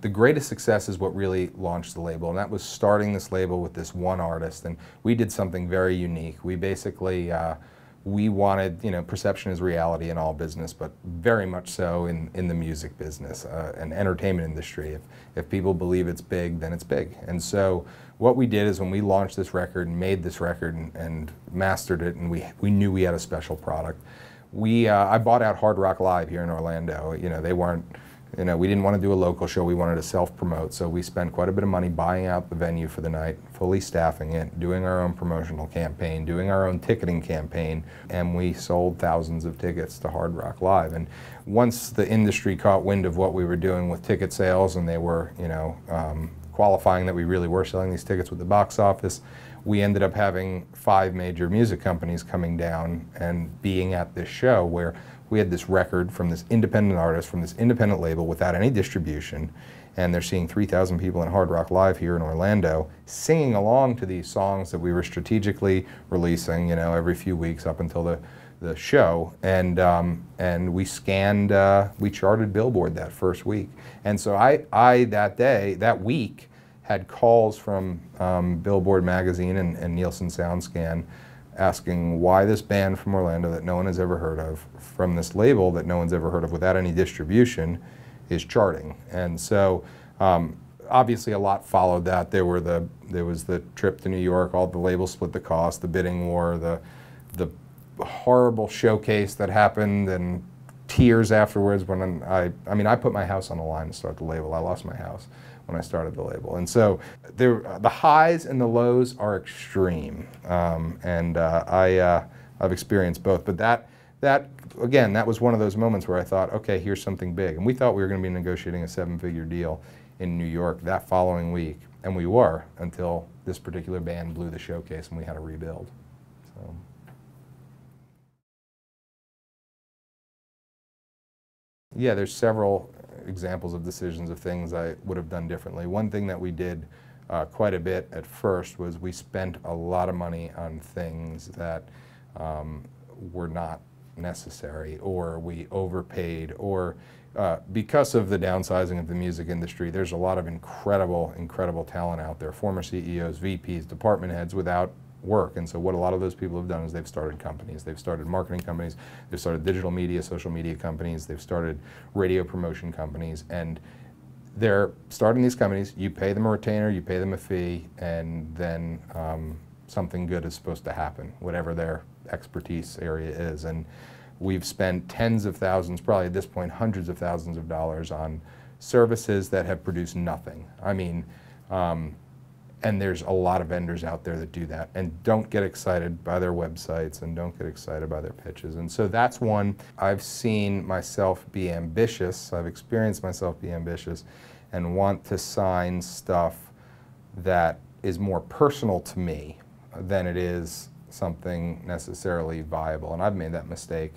the greatest success is what really launched the label, and that was starting this label with this one artist. And we did something very unique. We basically, we wanted, you know, perception is reality in all business, but very much so in the music business and entertainment industry. If people believe it's big, then it's big. And so what we did is when we launched this record and made this record and mastered it, and we knew we had a special product, I bought out Hard Rock Live here in Orlando. You know, they weren't, you know, we didn't want to do a local show, we wanted to self-promote, so we spent quite a bit of money buying out the venue for the night, fully staffing it, doing our own promotional campaign, doing our own ticketing campaign, and we sold thousands of tickets to Hard Rock Live. And once the industry caught wind of what we were doing with ticket sales, and they were, you know, qualifying that we really were selling these tickets with the box office, we ended up having 5 major music companies coming down and being at this show where we had this record from this independent artist, from this independent label without any distribution, and they're seeing 3,000 people in Hard Rock Live here in Orlando singing along to these songs that we were strategically releasing, you know, every few weeks up until the show. And we scanned, we charted Billboard that first week. And so I that week, had calls from Billboard magazine and Nielsen SoundScan asking why this band from Orlando that no one has ever heard of, from this label that no one's ever heard of without any distribution, is charting. And so obviously a lot followed that. There was the trip to New York, all the labels split the cost, the bidding war, the horrible showcase that happened, and tears afterwards when I mean, I put my house on the line to start the label. I lost my house when I started the label. And so the highs and the lows are extreme. I've experienced both. But that again, that was one of those moments where I thought, okay, here's something big. And we thought we were going to be negotiating a 7-figure deal in New York that following week. And we were, until this particular band blew the showcase and we had to rebuild. So. Yeah, there's several examples of decisions of things I would have done differently. One thing that we did quite a bit at first was we spent a lot of money on things that were not necessary, or we overpaid, or because of the downsizing of the music industry, there's a lot of incredible talent out there, former CEOs, VPs, department heads without work. And so what a lot of those people have done is they've started companies. They've started marketing companies, they've started digital media, social media companies, they've started radio promotion companies, and they're starting these companies. You pay them a retainer, you pay them a fee, and then something good is supposed to happen, whatever their expertise area is. And we've spent tens of thousands, probably at this point hundreds of thousands of dollars on services that have produced nothing. I mean, and there's a lot of vendors out there that do that and don't get excited by their websites and don't get excited by their pitches. And so that's one. I've seen myself be ambitious, I've experienced myself be ambitious and want to sign stuff that is more personal to me than it is something necessarily viable. And I've made that mistake.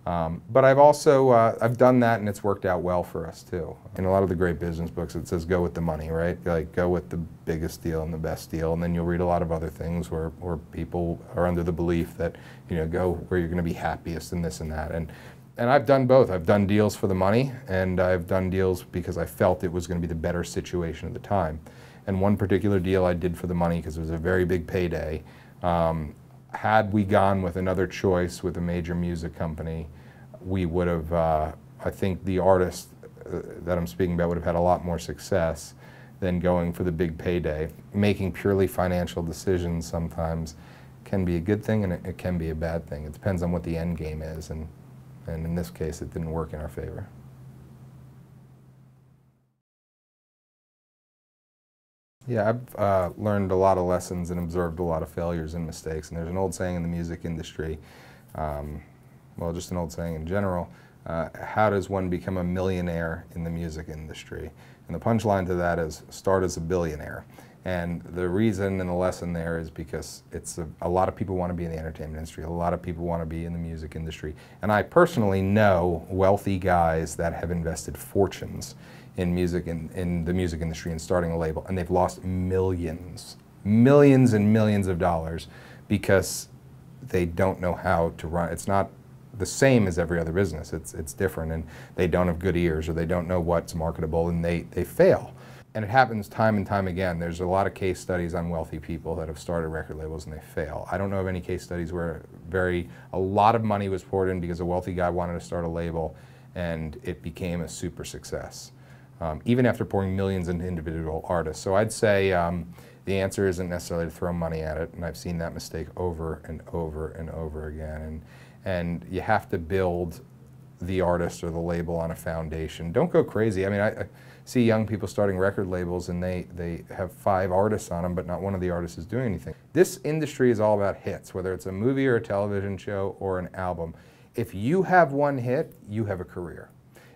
But I've also, I've done that and it's worked out well for us too. In a lot of the great business books it says go with the money, right? Like go with the biggest deal and the best deal, and then you'll read a lot of other things where people are under the belief that, you know, go where you're going to be happiest and this and that. And I've done both. I've done deals for the money and I've done deals because I felt it was going to be the better situation at the time. And one particular deal I did for the money because it was a very big payday. Had we gone with another choice with a major music company, we would have, I think the artist that I'm speaking about would have had a lot more success than going for the big payday. Making purely financial decisions sometimes can be a good thing and it can be a bad thing. It depends on what the end game is, and in this case it didn't work in our favor. Yeah, I've learned a lot of lessons and observed a lot of failures and mistakes. And there's an old saying in the music industry, well, just an old saying in general, how does one become a millionaire in the music industry? And the punchline to that is start as a billionaire. And the reason and the lesson there is because it's a lot of people want to be in the entertainment industry, a lot of people want to be in the music industry. And I personally know wealthy guys that have invested fortunes in music, in the music industry and starting a label, and they've lost millions and millions of dollars because they don't know how to run. It's not the same as every other business. It's different, and they don't have good ears, or they don't know what's marketable, and they fail. And it happens time and time again. There's a lot of case studies on wealthy people that have started record labels and they fail. I don't know of any case studies where a lot of money was poured in because a wealthy guy wanted to start a label and it became a super success, even after pouring millions into individual artists. So I'd say the answer isn't necessarily to throw money at it, and I've seen that mistake over and over and over again. And you have to build the artist or the label on a foundation. Don't go crazy. I mean, I see young people starting record labels and they have 5 artists on them, but not one of the artists is doing anything. This industry is all about hits, whether it's a movie or a television show or an album. If you have one hit, you have a career.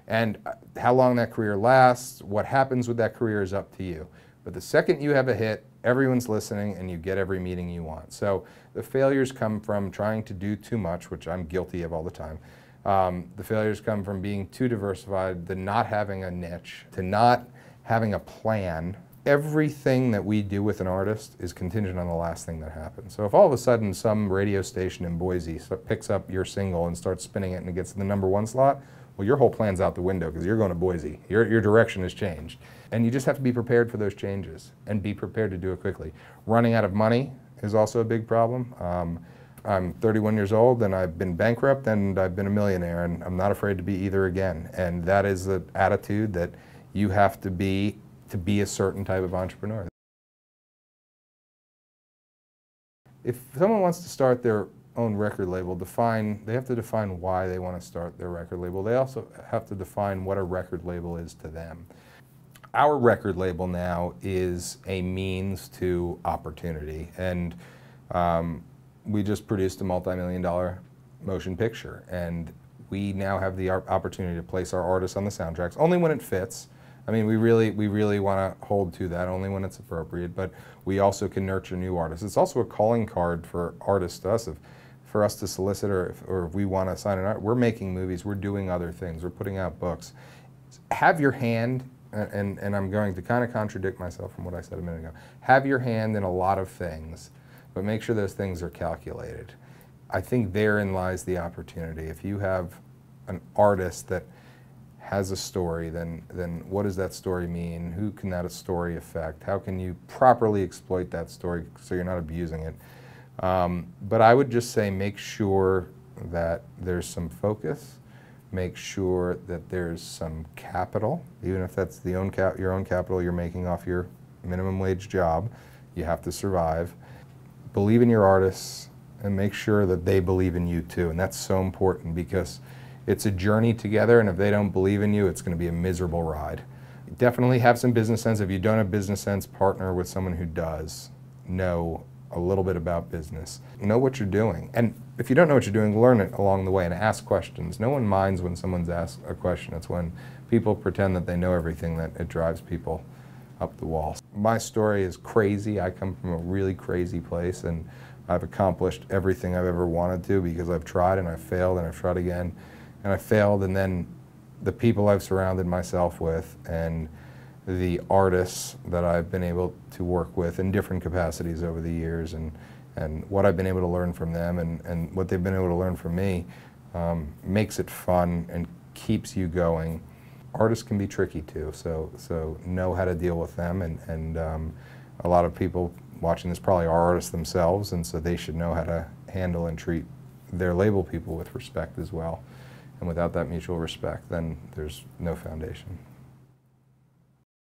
And how long that career lasts, what happens with that career is up to you. But the second you have a hit, everyone's listening and you get every meeting you want. So the failures come from trying to do too much, which I'm guilty of all the time. The failures come from being too diversified, to not having a niche, to not having a plan. Everything that we do with an artist is contingent on the last thing that happens. So if all of a sudden some radio station in Boise picks up your single and starts spinning it and it gets to the #1 slot, well, your whole plan's out the window because you're going to Boise. Your direction has changed. And you just have to be prepared for those changes and be prepared to do it quickly. Running out of money is also a big problem. I'm 31 years old and I've been bankrupt and I've been a millionaire, and I'm not afraid to be either again. And that is the attitude that you have to be a certain type of entrepreneur. If someone wants to start their own record label, they have to define why they want to start their record label. They also have to define what a record label is to them. Our record label now is a means to opportunity, and we just produced a multi-million-dollar motion picture, and we now have the opportunity to place our artists on the soundtracks, only when it fits. I mean, we really want to hold to that, only when it's appropriate, but we also can nurture new artists. It's also a calling card for artists to us, for us to solicit, or if we want to sign an art. We're making movies, we're doing other things, we're putting out books. Have your hand, and I'm going to kind of contradict myself from what I said a minute ago, have your hand in a lot of things, but make sure those things are calculated. I think therein lies the opportunity. If you have an artist that has a story, then what does that story mean? Who can that story affect? How can you properly exploit that story so you're not abusing it? But I would just say make sure that there's some focus, make sure that there's some capital, even if that's your own capital you're making off your minimum wage job. You have to survive. Believe in your artists and make sure that they believe in you too, and that's so important because it's a journey together, and if they don't believe in you, it's going to be a miserable ride. Definitely have some business sense. If you don't have business sense, partner with someone who does. Know a little bit about business. Know what you're doing. And if you don't know what you're doing, learn it along the way and ask questions. No one minds when someone's asked a question. It's when people pretend that they know everything that it drives people up the wall. My story is crazy. I come from a really crazy place, and I've accomplished everything I've ever wanted to because I've tried and I've failed and I've tried again. And I failed, and then the people I've surrounded myself with and the artists that I've been able to work with in different capacities over the years, and what I've been able to learn from them and what they've been able to learn from me makes it fun and keeps you going. Artists can be tricky too, so know how to deal with them, and a lot of people watching this probably are artists themselves, and so they should know how to handle and treat their label people with respect as well. And without that mutual respect, then there's no foundation.